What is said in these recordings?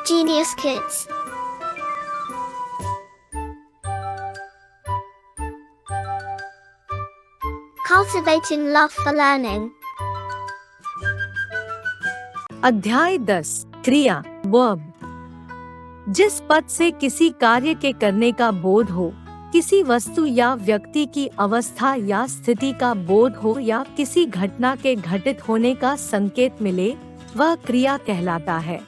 Genius Kids. Cultivating love for learning. अध्याय 10 क्रिया verb. जिस पद से किसी कार्य के करने का बोध हो, किसी वस्तु या व्यक्ति की अवस्था या स्थिति का बोध हो या किसी घटना के घटित होने का संकेत मिले, वह क्रिया कहलाता है।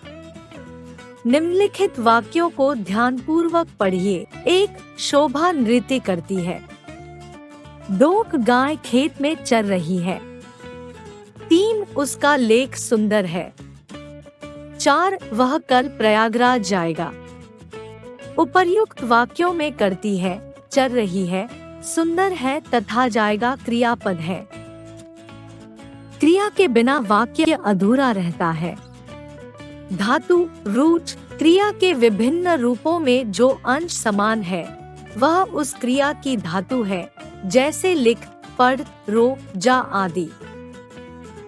निम्नलिखित वाक्यों को ध्यानपूर्वक पढ़िए। 1. शोभा नृत्य करती है। 2. गाय खेत में चर रही है। 3. उसका लेख सुंदर है। 4. वह कल प्रयागराज जाएगा। उपर्युक्त वाक्यों में करती है, चर रही है, सुंदर है तथा जाएगा क्रियापद है। क्रिया के बिना वाक्य अधूरा रहता है। धातु रूट क्रिया के विभिन्न रूपों में जो अंश समान है, वह उस क्रिया की धातु है, जैसे लिख, पढ़, रो, जा आदि।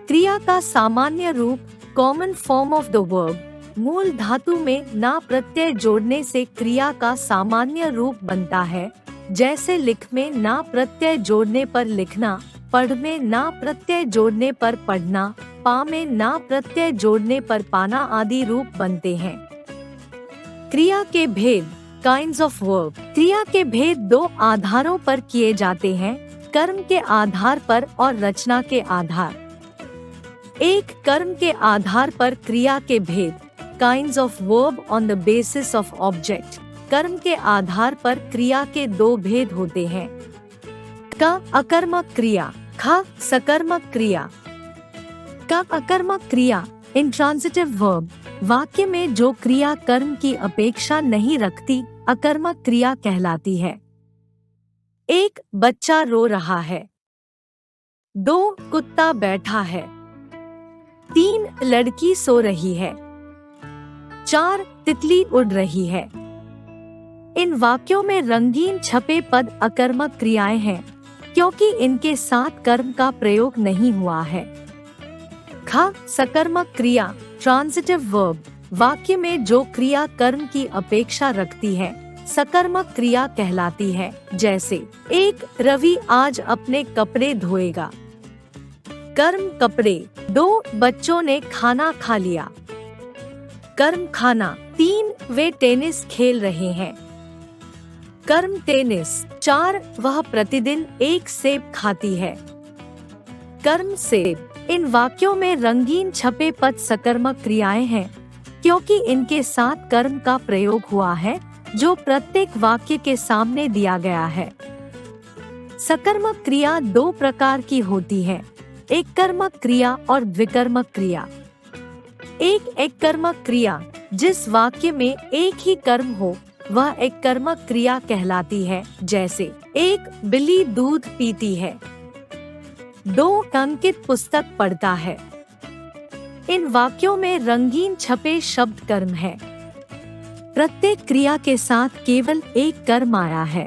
क्रिया का सामान्य रूप common form of the verb मूल धातु में ना प्रत्यय जोड़ने से क्रिया का सामान्य रूप बनता है, जैसे लिख में ना प्रत्यय जोड़ने पर लिखना, पढ़ में ना प्रत्यय जोड़ने पर पढ़ना, पा में ना प्रत्यय जोड़ने पर पाना आदि रूप बनते हैं। क्रिया के भेद काइंड्स ऑफ वर्ब। क्रिया के भेद दो आधारों पर किए जाते हैं, कर्म के आधार पर और रचना के आधार। एक कर्म के आधार पर क्रिया के भेद kinds of verb on the basis of object. कर्म के आधार पर क्रिया के दो भेद होते हैं। क अकर्मक क्रिया, ख सकर्मक क्रिया। क अकर्मक क्रिया इंट्रांजिटिव वर्ब वाक्य में जो क्रिया कर्म की अपेक्षा नहीं रखती अकर्मक क्रिया कहलाती है। 1. बच्चा रो रहा है। 2. कुत्ता बैठा है। 3. लड़की सो रही है। 4. तितली उड़ रही है। इन वाक्यों में रंगीन छपे पद अकर्मक क्रियाएं हैं, क्योंकि इनके साथ कर्म का प्रयोग नहीं हुआ है। ख सकर्मक क्रिया ट्रांजिटिव वर्ब वाक्य में जो क्रिया कर्म की अपेक्षा रखती है सकर्मक क्रिया कहलाती है, जैसे 1. रवि आज अपने कपड़े धोएगा। कर्म कपड़े। 2. बच्चों ने खाना खा लिया। कर्म खाना। 3. वे टेनिस खेल रहे हैं। कर्म टेनिस। 4. वह प्रतिदिन एक सेब खाती है। कर्म सेब। इन वाक्यों में रंगीन छपे पद सकर्मक क्रियाएं हैं, क्योंकि इनके साथ कर्म का प्रयोग हुआ है, जो प्रत्येक वाक्य के सामने दिया गया है। सकर्मक क्रिया दो प्रकार की होती है, एक कर्मक क्रिया और द्विकर्मक क्रिया। एक कर्मक क्रिया जिस वाक्य में एक ही कर्म हो, वह एक कर्मक क्रिया कहलाती है, जैसे 1. बिल्ली दूध पीती है। 2. अंकित पुस्तक पढ़ता है। इन वाक्यों में रंगीन छपे शब्द कर्म है। प्रत्येक क्रिया के साथ केवल एक कर्म आया है।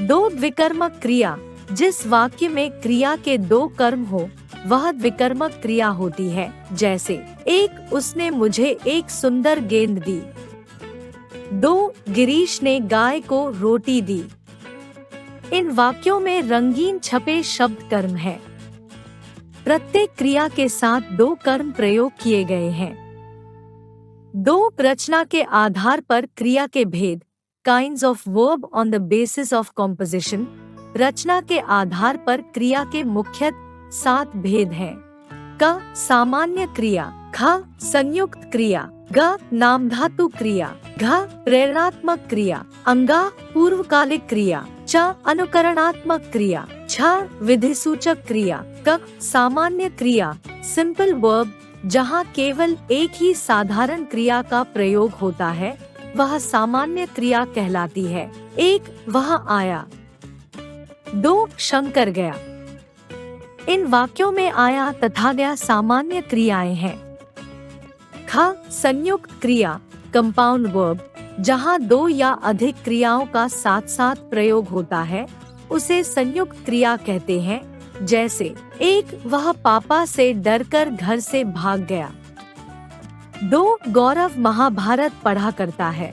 2. द्विकर्मक क्रिया जिस वाक्य में क्रिया के दो कर्म हो, वह द्विकर्मक क्रिया होती है, जैसे 1. उसने मुझे एक सुंदर गेंद दी। 2. गिरीश ने गाय को रोटी दी। इन वाक्यों में रंगीन छपे शब्द कर्म है। प्रत्येक क्रिया के साथ दो कर्म प्रयोग किए गए हैं। 2. रचना के आधार पर क्रिया के भेद kinds of verb on the basis of composition. रचना के आधार पर क्रिया के मुख्यतः 7 भेद हैं। क सामान्य क्रिया। ख संयुक्त क्रिया। ग नामधातु क्रिया। घ प्रेरणात्मक क्रिया। अंगा पूर्वकालिक क्रिया। च अनुकरणात्मक क्रिया। छ विधिसूचक क्रिया। क सामान्य क्रिया सिंपल वर्ब जहाँ केवल एक ही साधारण क्रिया का प्रयोग होता है, वह सामान्य क्रिया कहलाती है। 1. वह आया। 2. शंकर गया। इन वाक्यों में आया तथा गया सामान्य क्रियाएं हैं। ख संयुक्त क्रिया कंपाउंड वर्ब जहाँ दो या अधिक क्रियाओं का साथ साथ प्रयोग होता है, उसे संयुक्त क्रिया कहते हैं, जैसे 1. वह पापा से डरकर घर से भाग गया। दो, गौरव महाभारत पढ़ा करता है।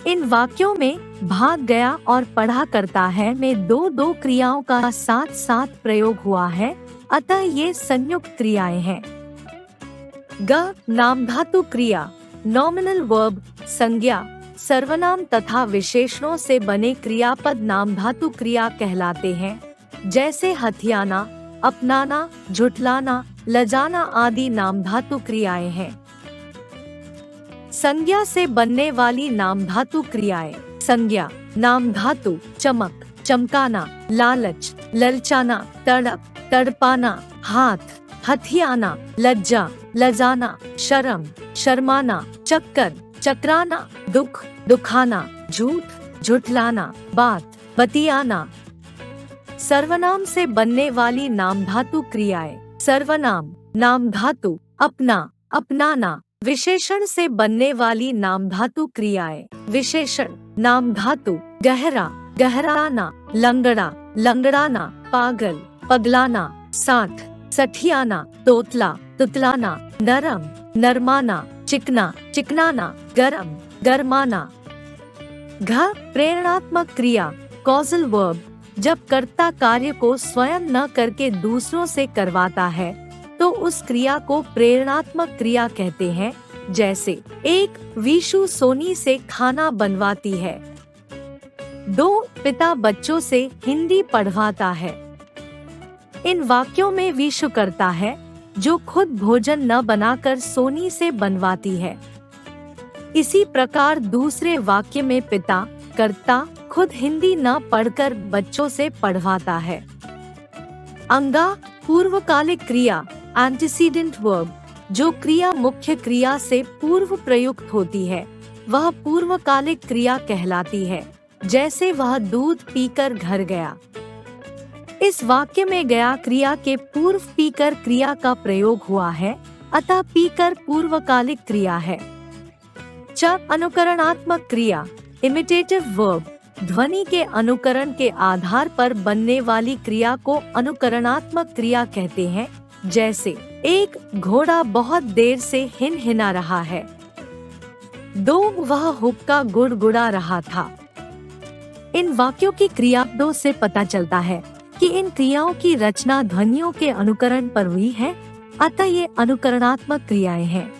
इन वाक्यों में भाग गया और पढ़ा करता है में दो दो क्रियाओं का साथ साथ प्रयोग हुआ है, अतः ये संयुक्त क्रियाएं हैं। ग, नामधातु क्रिया, नॉमिनल वर्ब, संज्ञा, सर्वनाम तथा विशेषणों से बने क्रियापद नामधातु क्रिया कहलाते हैं, जैसे हथियाना, अपनाना, झुठलाना, लजाना आदि नामधातु क्रियाएं हैं। संज्ञा से बनने वाली नामधातु क्रियाएं। संज्ञा, नामधातु, चमक, चमकाना, लालच, ललचाना, तड़प, तड़पाना, हाथ, हथियाना, लज्जा, लजाना, शर्म, शर्माना, चक्कर, चकराना, दुख, दुखाना, झूठ, झुठलाना, बात, बतियाना। सर्वनाम से बनने वाली नामधातु क्रियाएं। सर्वनाम, नामधातु, अपना, अपनाना। विशेषण से बनने वाली नामधातु क्रियाएं। विशेषण, नामधातु, गहरा, गहराना, लंगड़ा, लंगड़ाना, पागल, पगलाना, साठ, सठियाना, तोतला, तुतलाना, नरम, नरमाना, चिकना, चिकनाना, गरम, गरमाना। घ, प्रेरणात्मक क्रिया, कॉजल वर्ब, जब कर्ता कार्य को स्वयं न करके दूसरों से करवाता है तो उस क्रिया को प्रेरणात्मक क्रिया कहते हैं, जैसे एक, विशु सोनी से खाना बनवाती है। दो, पिता बच्चों से हिंदी पढ़वाता है। इन वाक्यों में विशु करता है जो खुद भोजन न बनाकर सोनी से बनवाती है। इसी प्रकार दूसरे वाक्य में पिता, कर्ता, खुद हिंदी न पढ़कर बच्चों से पढ़वाता है। अंगा, पूर्वकालिक क्रिया, एंटीसीडेंट वर्ब, जो क्रिया मुख्य क्रिया से पूर्व प्रयुक्त होती है वह पूर्वकालिक क्रिया कहलाती है, जैसे वह दूध पीकर घर गया। इस वाक्य में गया क्रिया के पूर्व पीकर क्रिया का प्रयोग हुआ है, अतः पीकर पूर्वकालिक क्रिया है। च, अनुकरणात्मक क्रिया, इमिटेटिव वर्ब, ध्वनि के अनुकरण के आधार पर बनने वाली क्रिया को अनुकरणात्मक क्रिया कहते हैं, जैसे एक, घोड़ा बहुत देर से हिनहिना रहा है। दो, वह हुक्का गुड़गुड़ा रहा था। इन वाक्यों की क्रिया दो से पता चलता है कि इन क्रियाओं की रचना ध्वनियों के अनुकरण पर हुई है, अतः ये अनुकरणात्मक क्रियाएं हैं।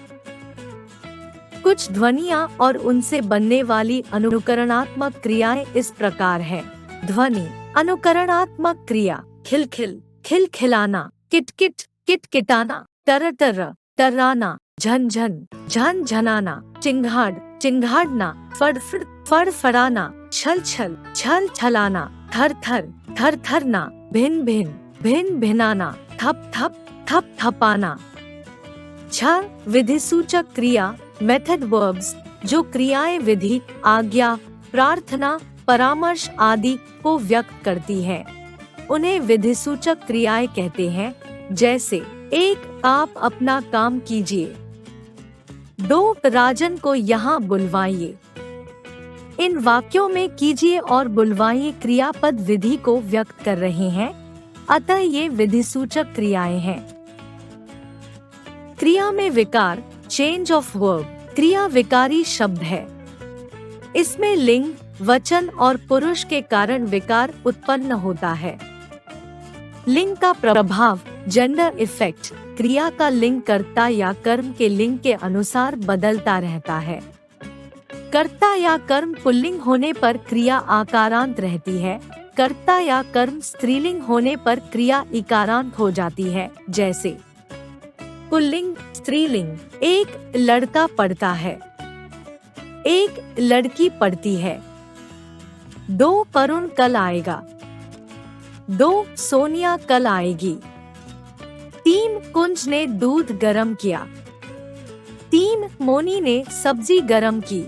कुछ ध्वनियाँ और उनसे बनने वाली अनुकरणात्मक क्रियाएं इस प्रकार हैं। ध्वनि, अनुकरणात्मक क्रिया, खिलखिल, खिलखिलाना, किटकिट, किटकिटाना, तरतर, तर्राना, झनझन, झनझनाना, चिंगाड़, चिंगाड़ना, फड़फड़, फड़फड़ाना, छलछल, छलछलाना, थरथर, थरथरना, भिन भिन, भिन भिनाना, थप थप, थप थपाना। छ, विधिसूचक क्रिया, मेथड वर्ब्स, जो क्रियाएं विधि, आज्ञा, प्रार्थना, परामर्श आदि को व्यक्त करती हैं, उन्हें विधिसूचक क्रियाएं कहते हैं, जैसे एक, आप अपना काम कीजिए। दो, राजन को यहाँ बुलवाइए। इन वाक्यों में कीजिए और बुलवाइए क्रियापद विधि को व्यक्त कर रहे हैं, अतः ये विधिसूचक क्रियाएं हैं। क्रिया में विकार, चेंज ऑफ वर्ब, क्रिया विकारी शब्द है। इसमें लिंग, वचन और पुरुष के कारण विकार उत्पन्न होता है। लिंग का प्रभाव, जेंडर इफेक्ट, क्रिया का लिंग कर्ता या कर्म के लिंग के अनुसार बदलता रहता है। कर्ता या कर्म पुल्लिंग होने पर क्रिया आकारांत रहती है, कर्ता या कर्म स्त्रीलिंग होने पर क्रिया इकारांत हो जाती है, जैसे पुल्लिंग, स्त्रीलिंग, एक लड़का पढ़ता है, एक लड़की पढ़ती है। दो, वरुण कल आएगा। दो, सोनिया कल आएगी। तीन, कुंज ने दूध गरम किया। तीन, मोनी ने सब्जी गरम की।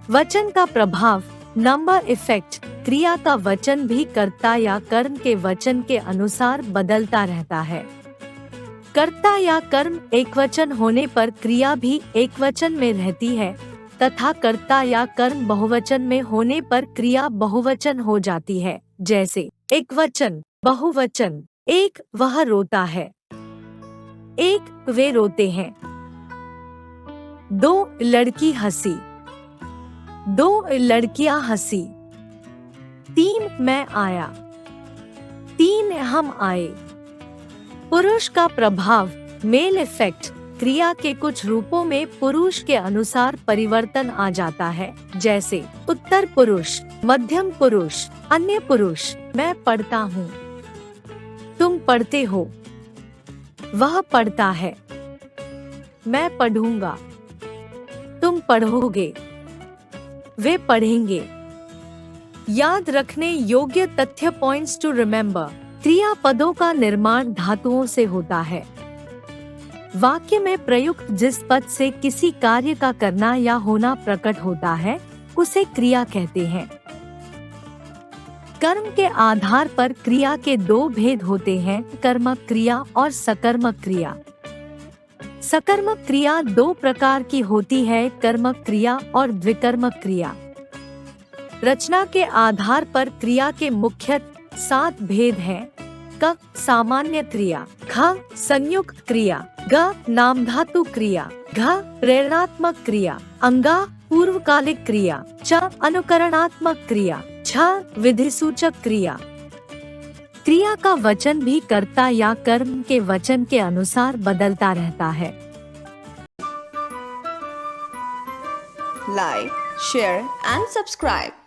वचन का प्रभाव, नंबर इफेक्ट, क्रिया का वचन भी कर्ता या कर्म के वचन के अनुसार बदलता रहता है। कर्ता या कर्म एकवचन होने पर क्रिया भी एकवचन में रहती है, तथा कर्ता या कर्म बहुवचन में होने पर क्रिया बहुवचन हो जाती है, जैसे एकवचन, बहुवचन, एक, वह रोता है, एक, वे रोते हैं। दो लड़की हंसी, दो लड़कियां हंसी। तीन मैं आया, तीन हम आए। पुरुष का प्रभाव, मेल इफेक्ट। क्रिया के कुछ रूपों में पुरुष के अनुसार परिवर्तन आ जाता है, जैसे उत्तर पुरुष, मध्यम पुरुष, अन्य पुरुष। मैं पढ़ता हूँ, तुम पढ़ते हो, वह पढ़ता है। मैं पढ़ूंगा, तुम पढ़ोगे, वे पढ़ेंगे। याद रखने योग्य तथ्य पॉइंट्स टू रिमेम्बर। क्रियापदों का निर्माण धातुओं से होता है। वाक्य में प्रयुक्त जिस पद से किसी कार्य का करना या होना प्रकट होता है उसे क्रिया कहते हैं। कर्म के आधार पर क्रिया के दो भेद होते हैं, कर्मक क्रिया और सकर्मक क्रिया। सकर्मक क्रिया दो प्रकार की होती है, कर्मक क्रिया और द्विकर्मक क्रिया। रचना के आधार पर क्रिया के मुख्य 7 भेद हैं। क सामान्य क्रिया, ख संयुक्त क्रिया, ग नामधातु क्रिया, घ प्रेरणात्मक क्रिया, अंगा पूर्वकालिक क्रिया, च अनुकरणात्मक क्रिया, छ विधिसूचक क्रिया। क्रिया का वचन भी कर्ता या कर्म के वचन के अनुसार बदलता रहता है। Like, share and subscribe.